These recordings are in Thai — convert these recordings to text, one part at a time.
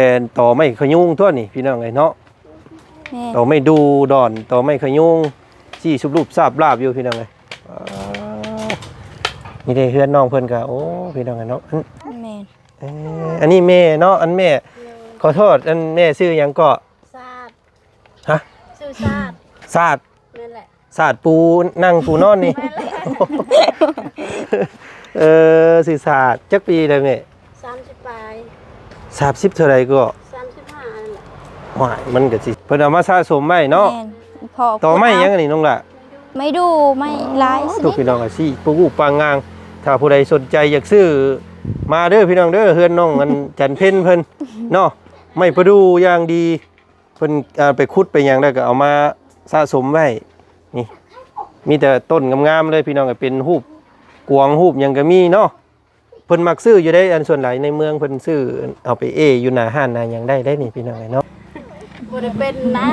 เป็นต่อไม้ขยุงทั่วนี่พี่น้องไอ้เนาะต่อไม่ดูดอนต่อไม่ขยุงจี้ชุบรูปทราบลาบอยู่พี่น้องไอ้นี่ได้เฮือนน้องเพิ่นก็โอ้พี่น้องไอ้เนาะอันนี้แม่เนาะอันแม่ขอโทษอันแม่ชื่อหยังก็ซาดฮะชื่อซาดนั่นแหละศาสตร์ปูนั่งปูนอนนี่สื่อศาสตร์จักปีเลยแม่30 ปลาย30เท่าไรก็35นั่นแหละหวายมันก็สิเพิ่นเอามาสะสมไว้เนาะต่อไม้ยังอันนี้น้องล่ะไม่ดูไม่ลายทุกพี่น้องอาชีพปูปางงางถ้าผู้ใดสนใจอยากซื้อมาเด้อพี่น้องเด้อเฮือนน้องกันจันเพ็ญเพิ่นเนาะไม่ประดูอย่างดีเพิ่นไปขุดไปหยังได้ก็เอามาสะสมไว้นี่มีแต่ต้นงามๆเลยพี่น้องก็เป็นรูปกวางรูปหยังก็มีเนาะเพิ่นมักซื้ออยู่ได้อันส่วนหลายในเมืองเพิ่นซื้อเอาไปอยู่หน้าห้านหน้าหยังได้นี่พี่น้องเนาะบ่ได้เป็นนะ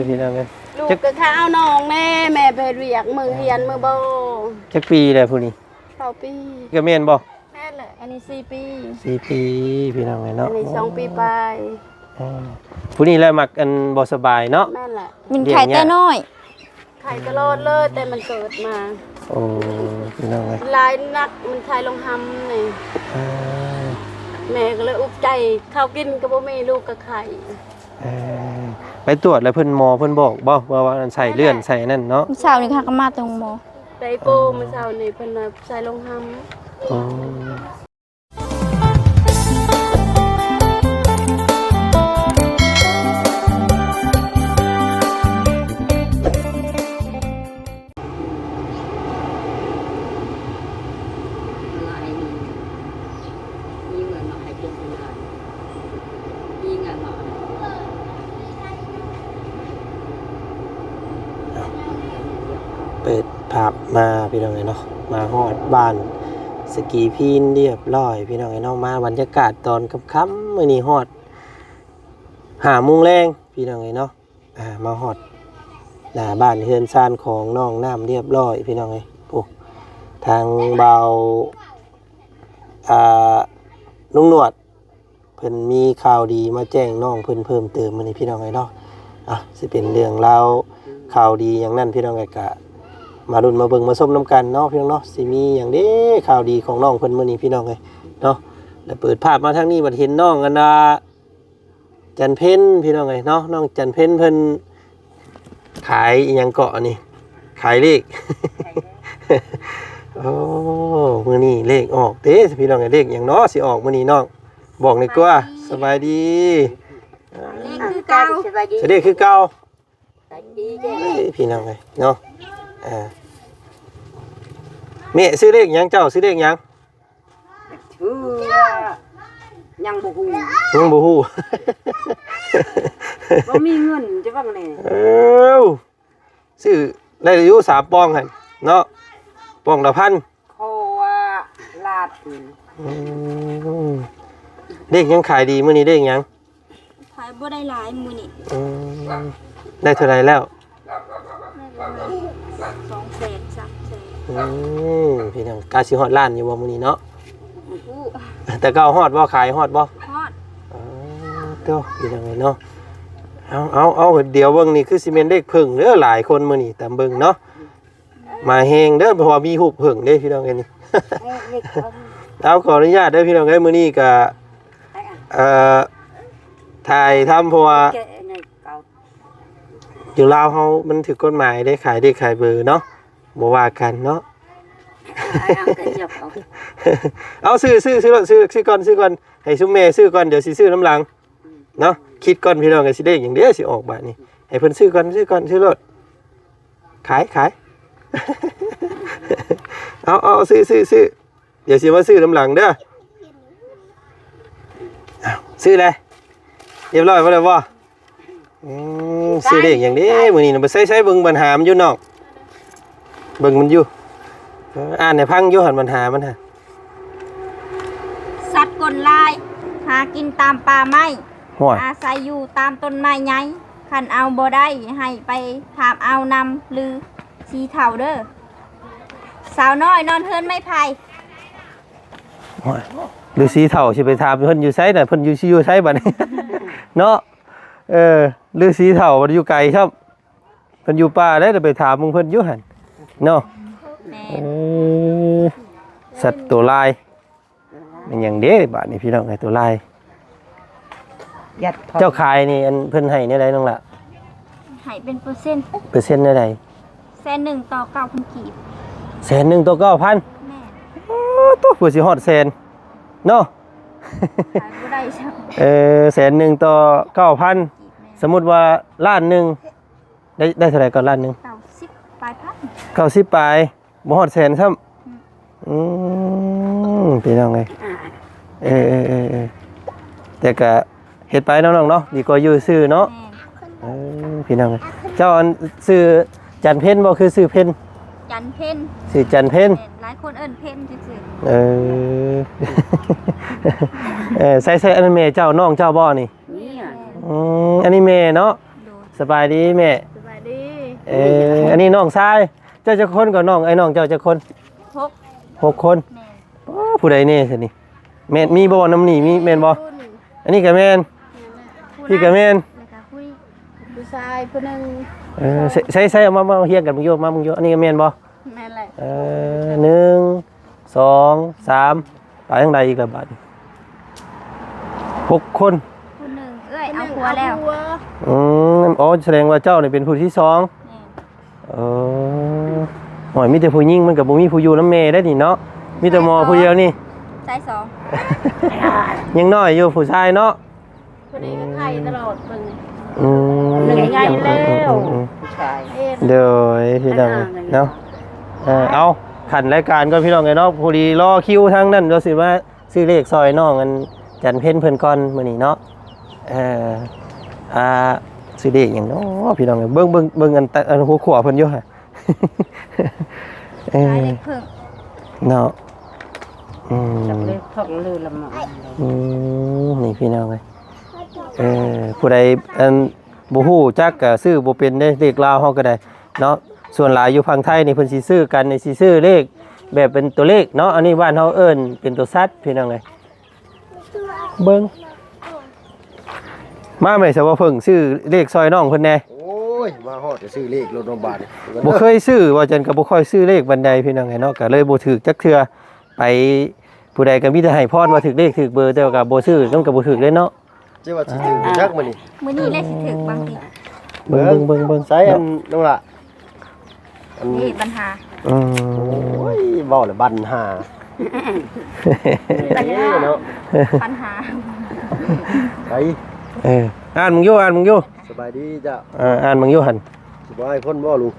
พี่น้องลูกก็ข้าวน้องแน่แม่ไปเรียกมือเฮียนมือบ่จักปีแล้วผู้นี้2 ปีก็แม่นบ่แม่นแหละอันนี้4 ปี4 ปีพี่น้องเนาะอันนี้2 ปีไปผู้นี้แหละมักอันบ่สบายเนาะแม่นแหละมันไข่แต่น้อยไข่ตลอดเลยแต่มันเกิดมาโอ้พี่น้องลายนักมันไข่ลงหำนี่แม่ก็เลยอุกใจข้าวกินก็บ่มีลูกก็ไข่ไปตรวจแล้วเพิ่นหมอเพิ่นบอกบ่ว่ามันใส่เลื่อนใส่นั่นเนาะเช้านี้ค่ะก็มาตรงหมอไดโปมื้อเช้านี่เพิ่นใส่ลงหำอ๋อเปิดภาพมาพี่น้องเนาะมาฮอดบ้านสกีพีนเรียบร้อยพี่น้องเนาะมาบรรยากาศตอนค่ำๆมื้อนี้ฮอด5 โมงแรงพี่น้องเนาะมาฮอดหน้าบ้านเฮือนซ่านของน้องน้ำเรียบร้อยพี่น้องโอ้ทางเบาลุงหนวดเพิ่นมีข่าวดีมาแจ้งน้องเพิ่นเพิ่มเติมมื้อนี้พี่น้องเนาะสิเป็นเรื่องราวข่าวดีอย่างนั้นพี่น้องก็มาลุ้นมาเบิ่งมาส้มน้ำกันเนาะพี่น้องเนาะสิมีอย่างเด้ข่าวดีของน้องเพิ่นมื้อนี้พี่น้องเนาะแล้วเปิดภาพมาทางนี้บัดเห็นน้องกันจันเพ็ญพี่น้องเนาะน้องจันเพ็ญเพิ่นขายอีหยังเกาะนี่ขายเลขโอ้มื้อนี้เลขออกเด้พี่น้องเลขหยังเนาะสิออกมื้อนี้น้องบอกหน่อยกว่าสบายดีเลขคือเก่าเลขคือเก่าพี่น้องเนาะแม่ซื้อเลขยังเจ้าซื้อเลขยังยังบ่ฮู้บ่มีเงินจะว่าไงซื้อได้อายุ3 ปองหั่นเนาะปองละ1,000โคว่าลาดเลขยังขายดีมื้อนี้เลขยังขายบ่ได้หลายมื้อนี้ได้เท่าไหร่แล้วพี่น้องกาสิฮอดล้านอยู่บ่มื้อนี้เนาะแต่ก็ฮอดบ่ขายฮอดบ่ฮอดเด้อพี่น้องเนาะเอาเดี๋ยวเบิ่งนี่คือสิแม่นเลขเพิ่งเด้อหลายคนมื้อนี้ตามเบิ่งเนาะมาแฮงเด้อเพราะว่ามีรูปเพิ่งเด้พี่น้องเอ้ยนี่เอาขออนุญาตเด้อพี่น้องเอ้ยมื้อนี้ก็ถ่ายทำเพราะว่าอยู่ลาวเฮามันถูกกฎหมายได้ขายเลขขายเบอร์เนาะบ่ว่ากันเนาะเอาซื้อก่อนให้ซุมแม่ซื้อก่อนเดี๋ยวสิซื้อน้ำหลังเนาะคิดก่อนพี่น้องก็สิได้อย่างเดียวสิออกบัดนี้ให้เพิ่นซื้อก่อนซื้อรถขายเอาซื้อเดี๋ยวสิมาซื้อน้ำหลังเด้อซื้อเลยเรียบร้อยบ่ได้บ่ซื้อเลขอย่างนี้มื้อนี้น่ะบ่ใช้เบิ่งปัญหามันอยู่นอกเบิ่งมันอยู่อ่านในพังอยู่หันปัญหามันฮะสัตว์กลลายหากินตามป่าไม้อาศัยอยู่ตามต้นไม้ใหญ่คันเอาบ่ได้ให้ไปถามเอานำหรือสีเฒ่าเด้อสาวน้อยนอนเฮือนไม่ไผ่ ฤาษีเฒ่าสิไปถามเพิ่นอยู่ไสน่ะเพิ่นอยู่สิอยู่ไสบัดนี้ เนาะฤาษีเฒ่าบ่ได้อยู่ไกลครับเพิ่นอยู่ป่าได้แต่ไปถามมึงเพิ่นอยู่หั่นเนาะ แม่ สัตว์ตัวลายมันหยังเด้บาดนี้พี่น้องไอ้ตัวลาย ยัด เจ้าขายนี่อันเพิ่นให้แนวใดน้องล่ะ ให้เป็นเปอร์เซ็นต์ เปอร์เซ็นต์แนวใด 100,000ต่อ9,000กีบ แสนหนึ่งต่อ 9,000 แม่ โอ้ตัวเพื่อสิฮอดแสนเนาะ ขายบ่ได้ใช่ แสนหนึ่งต่อ 9,000 สมมุติว่าล้านหนึงได้เท่าไหร่ก่อนล้านหนึง 90ปลายพัน 90ปลายบ่ฮอดแสนซ้ำพี่น้องเอ้ยแต่ก็เฮ็ดไปน้องๆเนาะดีกว่าอยู่ซื่อเนาะ แม่ พี่น้องเอ้ยเจ้าอันซื้อจันเพ็ญบ่คือซื้อเพ็ญ จันเพ็ญ ซื้อจันเพ็ญ แม่นหลายคนเอิ้นเพ็ญซื่อ ใส่อันนั้นแม่เจ้าน้องเจ้าบ่นี่ นี่อ่ะ อันนี้แม่เนาะ ๆโดย สบายดีแม่ สบายดี อันนี้น้องชายเจ้าจะคนกับน้องไอ้น้องเจ้าจะคน 6 6 คน แม่ ผู้ใดนี่สินี่แม่นมีบ่น้ำนี่มีแม่นบ่ รุ่น อันนี้ก็แม่นพี่ก็แม่น แล้วก็คุย ผู้ชายผู้หนึง ใส่เอามาเฮียงกันมึงโยมามึงโยอันนี้ก็แม่นบ่ แม่นแหละ 1 2 3ไปทางใดอีกละบาดนี้6 คน ผู้หนึงเอ้ยเอาผัวแล้ว ผัว แสดงว่าเจ้านี่เป็นผู้ที่สอง แม่ หอยมีแต่ผู้หญิงมันกับบ่มีผู้อยู่น้ำเมได้นี่เนาะมีแต่หมอผู้เดียวนี่ ชาย2 ยังน้อยอยู่ผู้ชายเนาะ คนนี้ก็ไข่ตลอดเบิ่ง ห นึ่งใหญ่แล้ว ผู้ชาย เอ็น เดี๋ยวพี่น้องเนาะเอาขันรายการก็พี่น้องไงเนาะพอดีรอคิวทางนั้นเดี๋ยวสิว่าซื้อเลขซอยน้องกันจันเพ็ญเพิ่นก่อนมื้อนี้เนาะซื้อเลขหยังเนาะพี่น้องเบิ่งอันหัวขวาเพิ่นอยู่ฮะ ขายเล็กเพิ่ง เนาะ จับเลยท่องลือละหมอ นี่พี่น้องเลยผู้ใดอันบ่ฮู้จักก็ซื้อบ่เป็นได้เลขลาวเฮาก็ได้เนาะส่วนหลายอยู่ฝั่งไทยนี่เพิ่นสิซื้อกันนี่สิซื้อเลขแบบเป็นตัวเลขเนาะอันนี้บ้านเฮาเอิ้นเป็นตัวสัตว์พี่น้องเลยเบิ่งมาแม่ซะว่าเพิ่งซื้อเลขซอยน้องเพิ่นแน่ โอ้ยมาฮอดจะซื้อเลขรถโรงพยาบาล บ่เคยซื้อว่าจันก็บ่ค่อยซื้อเลขบันไดพี่น้องไงเนาะก็เลยบ่ถูกจักเทื่อไปผู้ใดก็มีแต่ให้พรว่าถูกเลขถูกเบอร์แต่ว่าก็บ่ซื้อนำก็บ่ถูกเลยเนาะ เจ้าว่าสิถึงจักมื้อนี้ มื้อนี้เลยสิถึกบางที เบิ่ง ใส่อันนั่นล่ะอัน นี่ปัญหา อื โอ้ยเว้าแล้วบันหาเนาะ ปัญหา ไป อ่านมึงอยู่ สบายดีจ้ะ อ่านมึงอยู่หั่น สบายคนบ่ลูก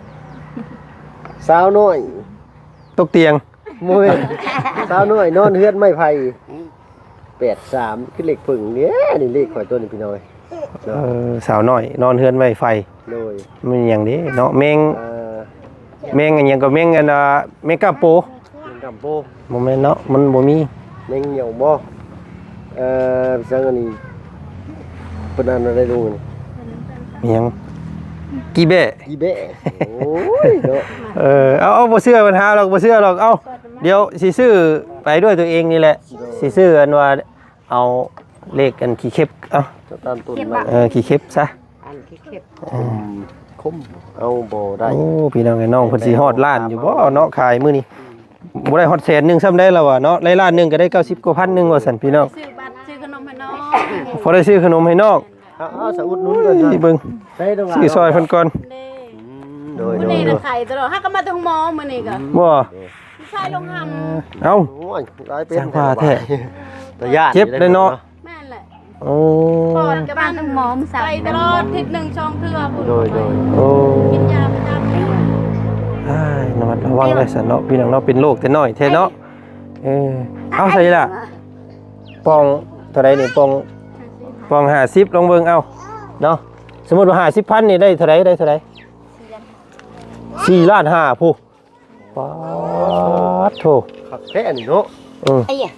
สาวน้อย ตกเตียง มวยสาวน้อยนอนเฮือนไม้ไผ่83คือเลขผึ่งเนี่ยนี่เลขข่อยตัวนี้พี่น้อยเนาะ สาวน้อยนอนเฮือนไว้ไฟ โดย มันหยังเด้เนาะแมง แม อันหยังก็แมงอันแมงกะโป งกำโป บ่แม่นเนาะมันบ่มี แมงเหนียวบ่จังอันนี้เพิ่นอ่านอะไรลุงนี่ หยังกีแบะ อีเบะโอ้ยเนาะ เอาบ่เชื่อปัญหาหรอกบ่เชื่อหรอกเอาเดี๋ยวสิซื้อไปด้วยตัวเองนี่แหละสิซื้ออันว่าเอาเลขกันขี้เข็บเอา จะตามตุนมา ขี้เข็บซะ อันที่เข็บ คมเอาบ่ได้ โอ้พี่น้องไอ้น้องเพิ่นสิฮอดล้านอยู่บ่เนาะขายมื้อนี้บ่ได้ฮอดแสนหนึงซ้ำได้แล้วว่ะเนาะได้ล้านหนึงก็ได้90กว่าพันหนึงว่าซั่นพี่น้อง ซื้อบัตรซื้อขนมให้น้อง พอได้ซื้อขนมให้น้อง เอาสะอุดหนุนก่อน นี่เบิ่ง ได้ตรง ซื้อซอยเพิ่นก่อน เด้ โดย มื้อนี้น่ะไข่ตลอดฮักก็มาถึงหมอมื้อนี้ก็ บ่ ผู้ชายลงหำ เอ้า โอ้ยหลายเป็น สร้างผ้าแท้ ตะญาติ เจ็บเลยเนาะ แม่นแหละ โอ้ ปอดกับบ้านถึงหมอมื้อเช้าไปตลอดทิศหนึ่งช่องเทื่อพุ่น โดย โอ้ กินยาประจำเลย อ้ายระมัดระวังเลยสันเนาะพี่น้องเนาะเป็นโรคแต่น้อยแท้เนาะเอาใส่ล่ะปองเท่าไรนี่ปอง50ลองเบิ่งเอาเนาะสมมุติว่า50,000นี่ได้เท่าไรได้เท่าไร4ล้าน5ผู้ป๊าดโธ่ ขับแค่นี้เนาะ ไอ้ยะ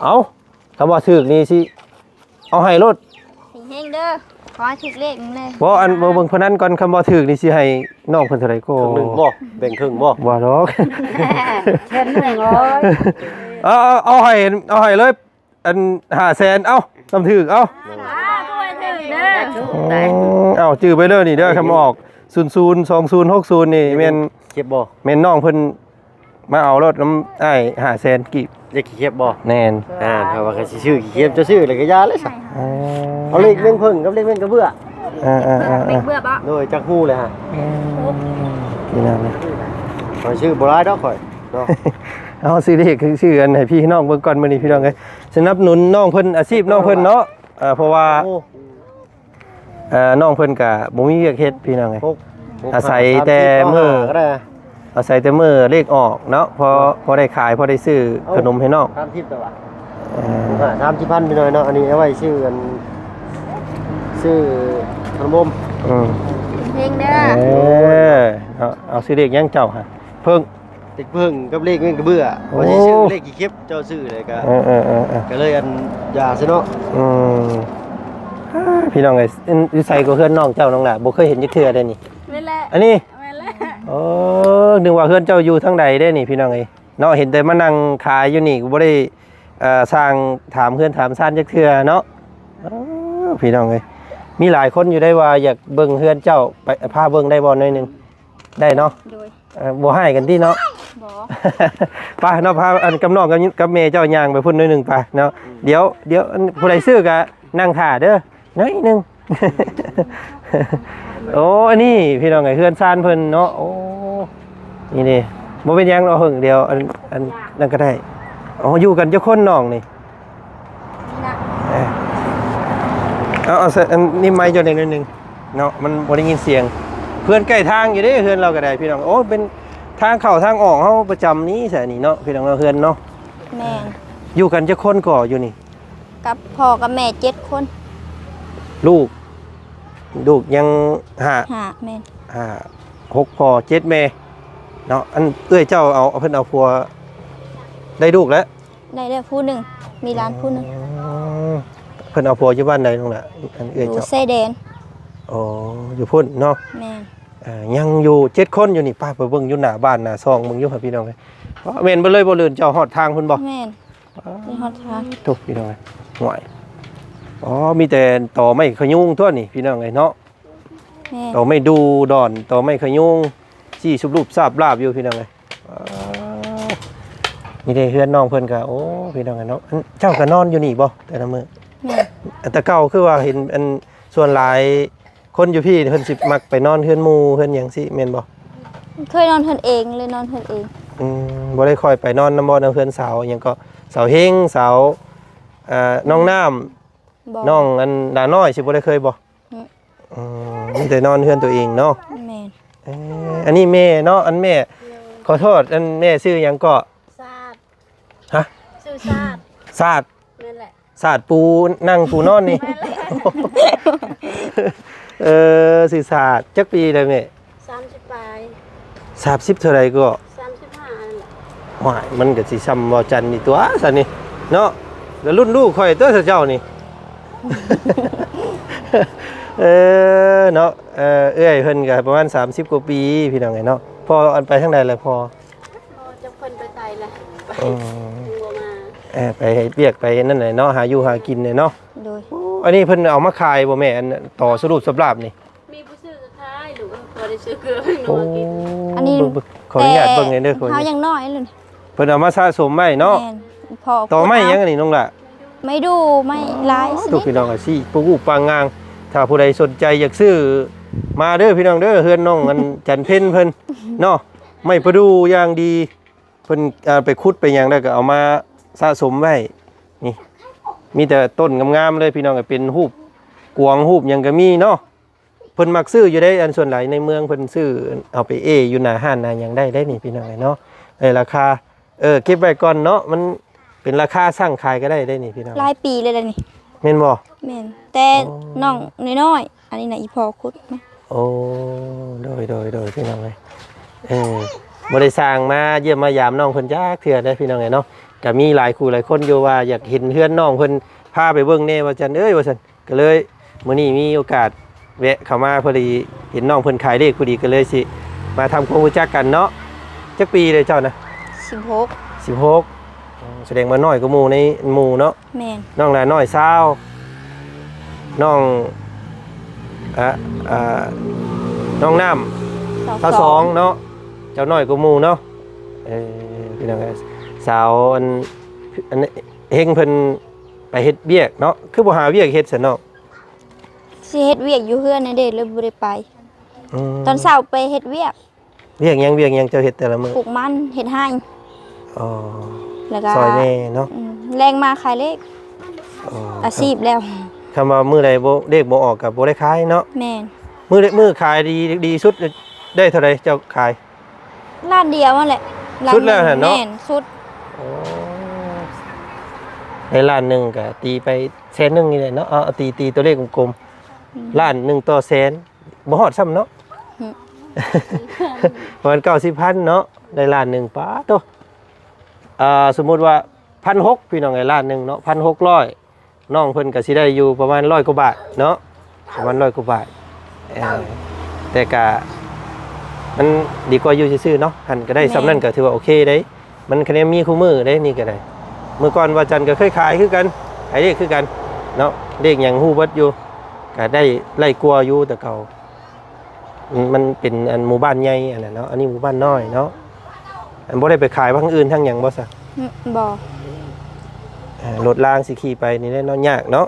เอาคำว่าถึกนี่สิเอาให้รถ เฮงเด้อ ขอให้ถึกเลขนึงเลย บ่อันบ่เบิ่งพนันก่อนคำบ่ถึกนี่สิให้น้องเพิ่นเท่าไหร่ก็ ครึ่งหนึงบ่แบ่งครึ่งบ่ บ่ดอก เช่นหนึ่งร้อย เอาให้เลยอัน500,000เอาตำถึกเอา ด้วยถึกเด้อ เอาจื้อไปเด้อนี่เด้อคำออก002060นี่แม่น เก็บบ่ แม่นน้องเพิ่นมาเอารถน้ำอ้าย500,000กิบ จะขี้เก็บบ่ แน่น ถ้าว่าเขาสิซื้อขี้เก็บจะซื้อเลยก็ยาเลยซะ อ๋อ เอาเลขเม่งพึ่งกับเลขเม่งกระเบื้อ ไม่เบื่อบ่ โดยจักฮู้เลยฮะ นี่นะเลย ข่อยชื่อบ่ร้ายดอกข่อยเนาะ เอาซื้อเลขคือชื่ออันให้พี่น้องเบิ่งก่อนมื้อนี้พี่น้องเอ้ยสนับสนุนน้องเพิ่นอาชีพน้องเพิ่นเนาะเพราะว่า โอ้ น้องเพิ่นก็บ่มีเวียกเฮ็ดพี่น้องเอ้ย หก อาศัยแต่มื้อ ก็ได้ อาศัยแต่มื้อเลขออกเนาะพอได้ขายพอได้ซื้อขนมให้น้อง ตามทิพย์ตัวว่ะ30,000ไปหน่อยเนาะอันนี้เอาไว้ซื้อกันซื้อขนม เพลงเด้อ เอาซื้อเลขยังเจ้าฮะเพิ่ง เลขพึ่งกับเลขเม่งกระเบื้อ โอ้ ว่าสิซื้อเลขขี้เก็บเจ้าซื้อเลยก็ก็เลยอันยาซะเนาะ พี่น้องไอ้อยู่ใส่ก็เพื่อนน้องเจ้าน้องหล่ะบ่เคยเห็นจักเทื่อได้นี่ นี่แหละ อันนี้ แม่นแล้ว โอ้นึกว่าเพื่อนเจ้าอยู่ทางใดได้นี่พี่น้องไอ้เนาะเห็นแต่มานั่งขายอยู่นี่ก็บ่ได้สร้างถามเพื่อนถามซ่านจักเทื่อเนาะพี่น้องไอ้มีหลายคนอยู่ได้ว่าอยากเบิ่งเพื่อนเจ้าไปพาเบิ่งได้บ่หน่อยหนึงได้เนาะ โดย บ่ให้กันที่เนาะ บ่ ไปเนาะพาอันกับน้องกับแม่เจ้าย่างไปพุ่นหน่อยหนึงไปเนาะเดี๋ยวอันผู้ใดซื้อก็นั่งท่าเด้อหน่อยหนึง โอ้อันนี้พี่น้องไงเฮือนซ่านเพิ่นเนาะโอ้นี่นี่บ่เป็นหยังเนาะเพิ่งเดียวอันนั่นก็ได้อ๋ออยู่กันเจ้าคนน้องนี่เอาอันนี้ไม้เจ้าเด็กนิดนึงเนาะมันบ่ได้ยินเสียงเพื่อนใกล้ทางอยู่เด้เฮือนเราก็ได้พี่น้องโอ้เป็นทางเข้าทางออกเฮาประจำนี้ใส่นี่เนาะพี่น้องเราเฮือนเนาะ แม่น อยู่กันเจ้าคนก่ออยู่นี่ กับพ่อกับแม่7คน ลูกยังแม่น 6พ่อ7แม่เนาะอันเอ้ยเจ้าเอาเพิ่นเอาผัวได้ลูกแล้ว ได้แล้วผู้หนึงมีหลานผู้หนึง เพิ่นเอาผัวอยู่บ้านใดน้องล่ะอันเอ้ย อยู่ เจ้า เซแดน อ๋ออยู่พุ่นเนาะ แม่น ยังอยู่7คนอยู่นี่ป้าไปเบิ่งอยู่หน้าบ้านหน้าซองเบิ่งอยู่ครับพี่น้องเอ้ยแม่นบ่เลยบ่เลื่อนเจ้าฮอดทางเพิ่นบ่ แม่นนี่ฮอดทาง ทุกพี่น้องเอ้ยห่วยอ๋อมีแต่ต่อไม้ขยุงทั่วนี่พี่น้องเอ้ยเนาะ แม่น ต่อไม่ดูดอนต่อไม่ขยุงจี้สุบรูปทราบลาบอยู่พี่น้องเลยนี่ได้เฮือนน้องเพิ่นก็โอ้พี่น้องเนาะเจ้าก็นอนอยู่นี่บ่แต่ละมื้อ แม่น แต่เก่าคือว่าเห็นอันส่วนหลายคนอยู่พี่เพิ่นสิมักไปนอนเฮือนหมู่เฮือนหยังสิแม่นบ่ เคยนอนเพิ่นเองเลยนอนเพิ่นเอง บ่ได้ค่อยไปนอนนำบ่นำเฮือนสาวหยังก็สาวเฮงสาวน้องน้ำ บ่ น้องอันดาน้อยสิบ่ได้เคยบ่มีแต่นอนเฮือนตัวเองเนาะ แม่น อันนี้แม่เนาะอันแม่ขอโทษอันแม่ชื่อหยังก็ ซาด ฮะ ชื่อซาด ศาสตร์ นั่นแหละ ศาสตร์ปูนั่งปูนอนนี่ สื่อศาสตร์จักปีเลยแม่ 30ปลาย 30เท่าไหร่ก็ 35นั่นแหละ หวายมันก็สิซ้ำบ่จันนี่ตัวซะนี่เนาะแล้วรุ่นลูกข่อยตัวเจ้านี่ เนาะเอ้ยเพิ่นก็ประมาณ30กว่าปีพี่น้องไงเนาะพออันไปทางใดแล้วพอ พอจะคนไปไทยละไป อืม บัวมา ไปให้เวียกไปนั่นน่ะเนาะหาอยู่หากินเนี่ยเนาะ โดย อันนี้เพิ่นเอามาขายบ่แม่อันต่อสรุปสำราบนี่ มีผู้ซื้อสุดท้ายหรือว่าพอได้ซื้อเกลือให้หนูมากิน อันนี้ เบิ่งขออนุญาตเบิ่งหน่อยเด้อขออนุ เฮา ญาต ยังน้อยเลย เพิ่นเอามาสะสมไว้เนาะ แม่นพ่อ ต่อไม้ยังอันนี้น้องล่ะ ไม่ดูไม่หลายสิ ทุกพี่น้องอาชีพปลูกปางงางถ้าผู้ใดสนใจอยากซื้อมาเด้อพี่น้องเด้อเฮือนน้องอันจันเพ็ญเพิ่นเนาะไม่ประดูอย่างดีเพิ่นไปขุดไปหยังได้ก็เอามาสะสมไว้นี่มีแต่ต้นงามๆเลยพี่น้องก็เป็นรูปกวางรูปหยังก็มีเนาะเพิ่นมักซื้ออยู่ได้อันส่วนหลายในเมืองเพิ่นซื้อเอาไปอยู่หน้าห้านหน้าหยังได้นี่พี่น้องเนาะราคาเก็บไว้ก่อนเนาะมันเป็นราคาสร้างขายก็ได้นี่พี่น้อง หลายปีเลยล่ะนี่ แม่นบ่ แม่นแต่น้องน้อยๆอันนี้น่ะอีพ่อคุดมา โอ้โดยพี่น้องเลยบ่ได้สร้างมาเยี่ยมมายามน้องเพิ่นจักเทื่อได้พี่น้องเนาะก็มีหลายคู่หลายคนอยู่ว่าอยากเห็นเฮือนน้องเพิ่นพาไปเบิ่งแน่ว่าจันเอ้ยว่าซั่นก็เลย มื้อนี้มีโอกาสแวะเข้ามาพอดีเห็นน้องเพิ่นขายเลขพอดีก็เลยสิมาทำความรู้จักกันเนาะจักปีเลยเจ้านะ 16 16แสดงว่าน้อยกว่าหมู่ในหมู่เนาะ แม่น น้องละน้อย20น้องน้องน้ำ22เนาะเจ้าน้อยกว่าหมู่เนาะพี่น้องสาวอันเฮงเพิ่นไปเฮ็ดเวียกเนาะคือบ่หาเวียกเฮ็ดซะเนาะ สิเฮ็ดเวียกอยู่เฮือนในเด้เลยบ่ได้ไป ตอนเช้าไปเฮ็ดเวียก เวียกหยังเจ้าเฮ็ดแต่ละมื้อ ปลูกมันเฮ็ดให้ อ๋อ แล้วก็ ซอยแม่เนาะ แรงมาขายเลข อ๋อ อาชีพแล้ว คำว่ามื้อใดบ่เลขบ่ออกก็บ่ได้ขายเนาะ แม่น มื้อขายดีสุดได้เท่าใดเจ้าขาย ร้านเดียวนั่นแหละร้าน สุดแล้วน่ะเนาะ แม่นสุด ในล้านหนึงก็ตีไปแสนหนึงนี่แหละเนาะเอาตีตัวเลขกลมๆล้านหนึงต่อแสนบ่ฮอดซ้ำเนาะ ประมาณ90,000เนาะได้ล้านหนึงป๊าโตสมมุติว่า 1,600 พี่น้องไอ้ล้านหนึงเนาะ 1,600 น้องเพิ่นก็สิได้อยู่ประมาณ100กว่าบาทเนาะประมาณ100กว่าบาทแต่ก็มันดีกว่าอยู่ซื่อๆเนาะหันก็ได้สำนั้นก็ถือว่าโอเคได้มันคะแนนมีคู่มือได้นี่ก็ได้เมื่อก่อนว่าจันก็เคยขายคือกันขายเลขคือกันเนาะเลขหยังฮู้เบิดอยู่ก็ได้ไล่กลัวอยู่แต่เก่ามันเป็นอันหมู่บ้านใหญ่อันนั้นเนาะอันนี้หมู่บ้านน้อยเนาะอันบ่ได้ไปขายทางอื่นทางหยังบ่ซะ บ่ รถรางสิขี่ไปนี่แหละเนาะยากเนาะ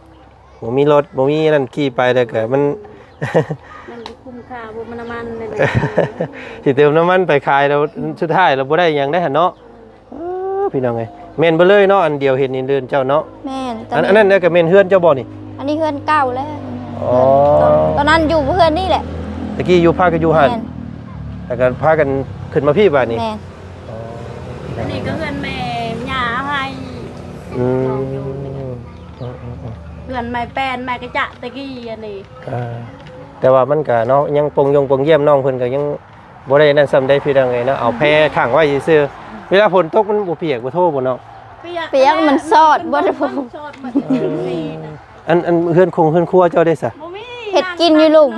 บ่มีรถบ่มีนั่นขี่ไปแต่ก็มัน มันคุ้มค่าบ่มันน้ำมันเลย สิเติมน้ำมันไปขายแล้วสุดท้ายเราบ่ได้หยังได้หั่นเนาะพี่น้องเอ้ยแม่นบ่เลยเนาะอันเดียวเห็นนี่เดินเจ้าเนาะ แม่น อันนั้นเนี่ยก็แม่นเฮือนเจ้าบ่นี่ อันนี้เฮือนเก่าแล้ว อ๋อ ตอนนั้นอยู่เฮือนนี่แหละ ตะกี้อยู่พากันอยู่หั่น แม่น แล้วก็พากันขึ้นมาพี่บัดนี้ แม่น อันนี้ก็เพื่อนแม่หญ้าให้ อืม เพื่อนแม่แป้นแม่กระจะตะกี้อันนี้ แต่ว่ามันก็เนาะยังปงเยี่ยมน้องเพิ่นก็ยังบ่ได้นั่นซ้ำได้พี่น้องเอ้ยเนาะเอาแพข้างไว้ซื่อๆเวลาฝนตกมันบ่เปียกบ่โทบ่เนาะ เปียกมันซอดบ่ได้บ่ ชอดมันนี่นะ อันเฮือนครัวเจ้าได้ซะ บ่มี เฮ็ดกินอยู่หลุม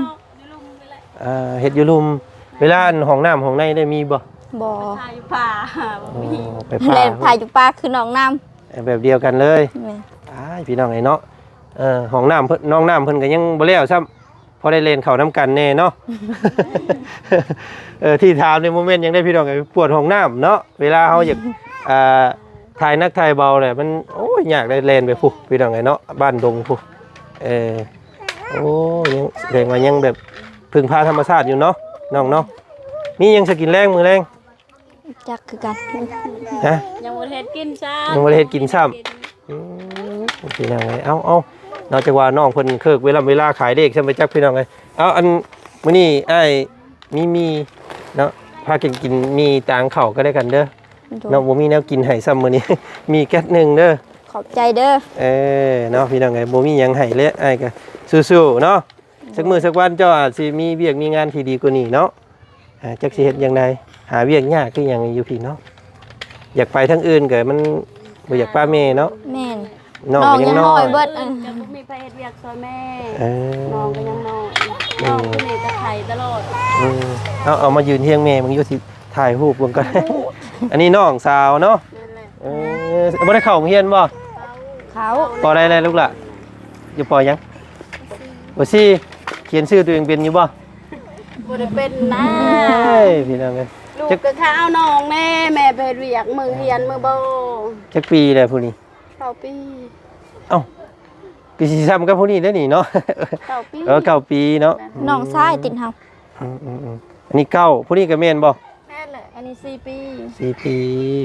นี่แหละ เฮ็ดอยู่ลุมเวลาอันห้องน้ำห้องในได้มีบ่ บ่ ทายป่าบ่มี ไปป่า เล่นพาอยู่ป่าคือน้องน้ำ แบบเดียวกันเลย แม่น พี่น้องไอ้เนาะห้องน้ำเพิ่นน้องน้ำเพิ่นก็ยังบ่แล้วซ้ำพอได้เล่นเข้าน้ำกันแน่เนาะ ที่ถามในโมเมนต์ยังได้พี่น้องไอ้ปวดห้องน้ำเนาะเวลาเฮาอยากถ่ายนักถ่ายเบาเลยมันโอ้ยอยากได้เล่นไปพุพี่น้องไอ้เนาะบ้านดงพุโอ้ยังแสดงว่ายังแบบพึ่งพาธรรมชาติอยู่เนาะน้องเนาะมียังสกินแรงมือแรง จักคือกัน ฮะ ยังบ่ได้เฮ็ดกินซ้ ยังบ่ได้เฮ็ดกินซ้ำพี่น้องไอ้เอานอกจากว่าน้องเพิ่นเคิกเวลาขายเลขใช่ไหมจักพี่น้องไอ้เอาอันมื้อนี้อ้ายมีเนาะพากินมีตางเข้าก็ได้กันเด้อเนาะบ่มีแนวกินให้ซ้ำมื้อนี้ มีแก๊สหนึงเด้อ ขอบใจเด้อ เนาะพี่น้องไอ้บ่มีหยังให้เลยอ้ายก็สู้ๆเนาะสักมื้อสักวันเจ้าอาจสิมีเวียกมีงานที่ดีกว่านี้เนาะจักสิเฮ็ดจังไดหาเวียกยากคือหยังอยู่พี่เนาะอยากไปทางอื่นก็มันบ่อยากป้าแม่เนาะ แม่น น้องก็ยังน้อย เบิด ำจะบ่มีไปเฮ็ดเวียกซอยแม่ เอ น้องก็ยังน้อยน้องคนนี้จะไข่ตลอด เอามายืนเที่ยงแม่มึงอยู่ที่ถ่ายรูปเบิ่งก่อน อันนี้น้องสาวเนาะ นั่นแหละ บ่ได้เข้าโรงเรียนบ่ เขา ปอได้แล้วลูกล่ะอยู่ปอยังบ่ซี่เขียนชื่อตัวเองเป็นอยู่บ่ บ่ได้เป็นนะ เอ้ยพี่น้องเอ้ย ลูกก็ข้าวน้องแม่แม่ไปเฮ็ดเวียกมือเฮียนมือบ่ จักปีแล้วผู้นี้ 9 ปี เอ้าปีสิซ้ำกับผู้นี้ได้อนี่เนาะ 9 ปี 9 ปีเนาะ น้องชายติดเฮา อันนี้9ผู้นี้ก็แม่นบ่ แม่นแหละอันนี้4 ปี 4 ปี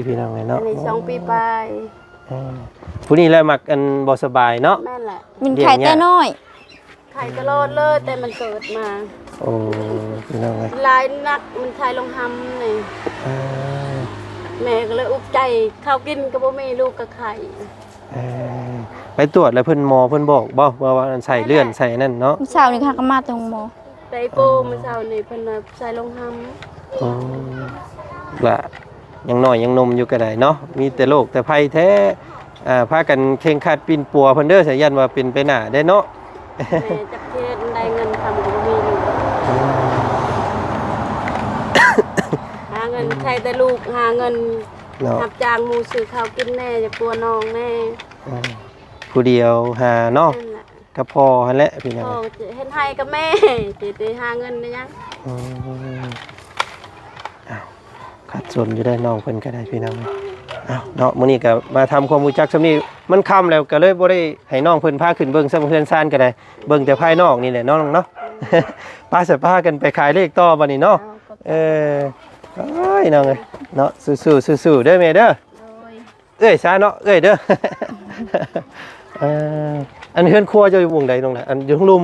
พี่น้องเอ้ย อั เนาะ นนี้2 ปีไป ผู้นี้แหละมักอันบ่สบายเนาะ แม่นแหละ มินไข่แต่น้อย ไข่ตลอดเลยแต่มันเกิดมา โอ้พี่น้องเอ้ย ลายนักมันไข่ลงหำนี่ อ่า แม่ก็เลยอุกใจข้าวกินก็บ่มีลูกก็ไข่ ไปตรวจแล้วเพิ่นหมอเพิ่นบอกบ่ว่าใส่เลื่อนใส่นั่นเนาะ เช้านี้ค่ะก็มาตรงหมอ ไดโปมื้อเช้านี่เพิ่นน่ะใส่ลงหำ อ๋อละยังน้อยยังนมอยู่ก็ได้เนาะมีแต่โรคแต่ภัยแท้พากันเข่งขัดปิ่นปัวเพิ่นเด้อสายันว่าเป็นไปหน้าได้เนาะ แม่จะ ให้แต่ลูกหาเงิน เนาะ รับจ้างหมู่ซื้อข้าวกินแน่จะกลัวน้องแน่ ผู้เดียวหาเนาะ นั่นแหละ ก็พอหั่นแหละพี่น้อง พ่อจะเฮ็ดให้กับแม่จะได้หาเงินได้ยัง อืมอ้าวขัดสนอยู่ได้น้องเพิ่นก็ได้พี่น้องอ้าวเนาะมื้อนี้ก็มาทำความรู้จักซำนี้มันค่ำแล้วก็เลยบ่ได้ให้น้องเพิ่นพาขึ้นเบิ่งซำเฮือนซ่านก็ได้เบิ่งแต่ภายนอกนี่แหละเนาะเนาะ ป้าสิพากันไปขายเลขต่อบัดนี้เนาะเอ้ยน้องเอ้ยเนาะสู้ๆๆเด้อแม่เด้อ โดย เอ้ยซาเนาะเอ้ยเด้อ อันเฮือนครัวจะอยู่หม่องใดตรงไหนอันอยู่ข้างลุม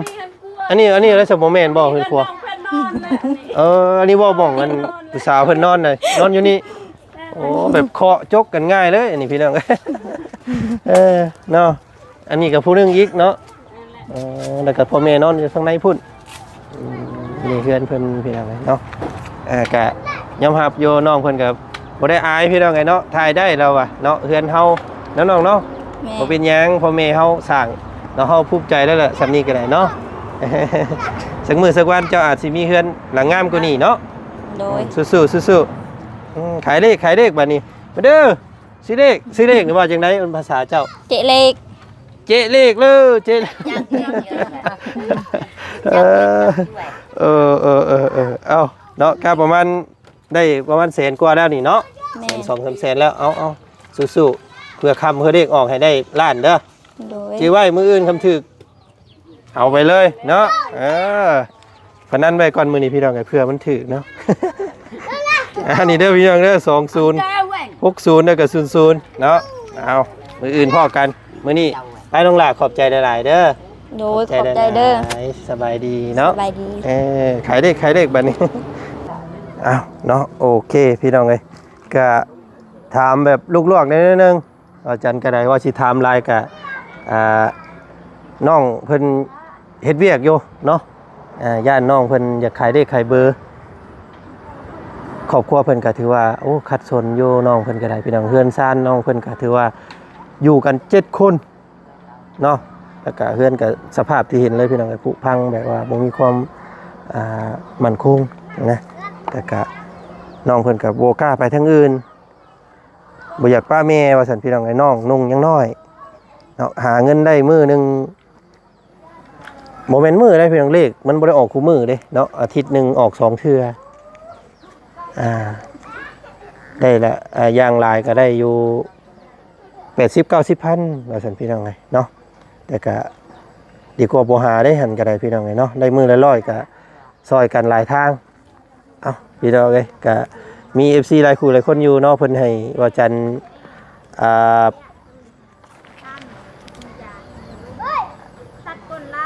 อันนี้แล้วสมบ่แม่นบ่เฮือนครัว เพิ่นนอนเลยนี่ อันนี้บ่หม่องอันผู้สาวเพิ่นนอนน่ะนอนอยู่นี่โอ้แบบเคาะจกกันง่ายเลยอันนี้พี่น้อง เนาะอันนี้ก็ผู้หนึงอีกเนาะแล้วก็พ่อแม่นอนอยู่ข้างในพุ่นนี่เฮือนเพิ่นพี่น้องเนาะก็ยอมรับอยู่น้องเพิ่นก็บ่ได้อายพี่น้องไงเนาะถ่ายได้แล้วว่ะเนาะเฮือนเฮาเนาะน้องเนาะ แม่ บ่เป็นหยังพ่อแม่เฮาสร้างแล้วเฮาภูมิใจแล้วล่ะสำนี้ก็ได้เนาะ สักมื้อสักวันเจ้าอาจสิมีเฮือนหลังงามกว่านี้เนาะ โดย สู้ๆขายเลขบัดนี้มาเด้อซื้อเลขหรือว่าจังได๋เป็นภาษาเจ้า เจเล็ก เจเลขเลยเจเอ้าเนาะก็ประมาณได้ประมาณแสนกว่าแล้วนี่เนาะ แม่ 2-3 แสนแล้วเอาสู้ๆเพื่อคำเพื่อเลขออกให้ได้ล้านเด้อ โดย จีไว้มืออื่นคำถึกเอาไปเลยเนาะพนันไว้ก่อนมือนี้พี่น้องไงเพื่อมันถึกเนาะ อันนี้เด้อพี่น้องเด้อ2060แล้วก็00เนาะเอามืออื่นพ่อกันมื้อนี้ให้น้องหลาขอบใจหลายๆเด้อ โดยขอบใจเด้อ หลายๆสบายดีเนาะ สบายดี ขายเลขบัดนี้ อ้าวเนาะโอเคพี่น้องเอ้ยก็ถามแบบลูกๆนิดนึงอาจารย์ก็ได้ว่าสิถามลายกะน้องเพิ่นเฮ็ดเวียกอยู่เนาะย่านน้องเพิ่นอยากขายได้ขายเบอร์ครอบครัวเพิ่นก็ถือว่าโอ้ขัดสนอยู่น้องเพิ่นก็ได้พี่น้องเฮือนซ่านน้องเพิ่นก็ถือว่าอยู่กัน7คนเนาะแล้วก็เฮือนก็สภาพที่เห็นเลยพี่น้องก็ผุพังแบบว่าบ่มีความมั่นคงนะแต่ก็น้องเพิ่นก็บ่กล้าไปทางอื่นบ่อยากป้าแม่ว่าซั่นพี่น้องไอ้น้องนุ่งยังน้อยเนาะหาเงินได้มื้อนึงบ่แม่นมื้อได้พี่น้องเลขมันบ่ได้ออกคู่มื้อเด้เนาะอาทิตย์นึงออก2เทื่อได้ละอย่างหลายก็ได้อยู่80-90 พันว่าซั่นพี่น้องไงเนาะแต่ก็ดีกว่าบ่หาได้หันก็ได้พี่น้องไงเนาะได้มื้อละ100ก็ซอยกันหลายทางเอ้าพี่น้องเอ้ยก็มี FC หลายคู่หลายคนอยู่เนาะเพิ่นให้ว่าจัน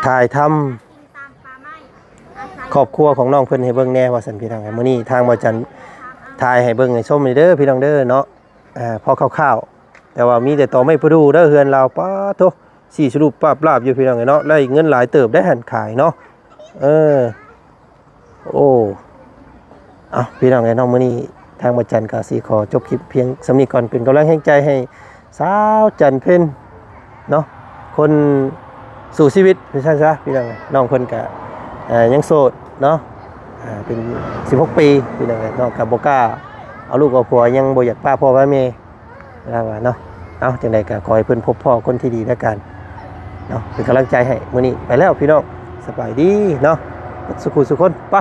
ถ่ายทำครอบครัวของน้องเพิ่นให้เบิ่งแน่ว่าซั่นพี่น้องไงมื้อนี้ทางว่าจันถ่ายให้เบิ่งให้ชมเด้อพี่น้องเด้อเนาะพอคร่าวๆแต่ว่ามีแต่ต่อไม่ประดูเด้อเฮือนเราป้าโตสี่สรุปปราบอยู่พี่น้องไงเนาะได้เงินหลายเติบได้หันขายเนาะโอ้เอาพี่น้องไงน้องมื้อนี้ทางว่าจันก็สิขอจบคลิปเพียงสำนี้ก่อนเป็นกำลังใจให้สาวจันเพ็ญเนาะคนสู่ชีวิตไม่ใช่ซะพี่น้องน้องเพิ่นก็ยังโสดเนาะเป็น16 ปีพี่น้องน้องกับบ่กล้าเอาลูกเอาผัวยังบ่อยากป้าพ่อป้าแม่ว่าเนาะเอาจังได๋ก็ขอให้เพิ่นพบพ่อคนที่ดีแล้วกันเนาะเป็นกำลังใจให้มื้อนี้ไปแล้วพี่น้องสบายดีเนาะสุขสุขคนไป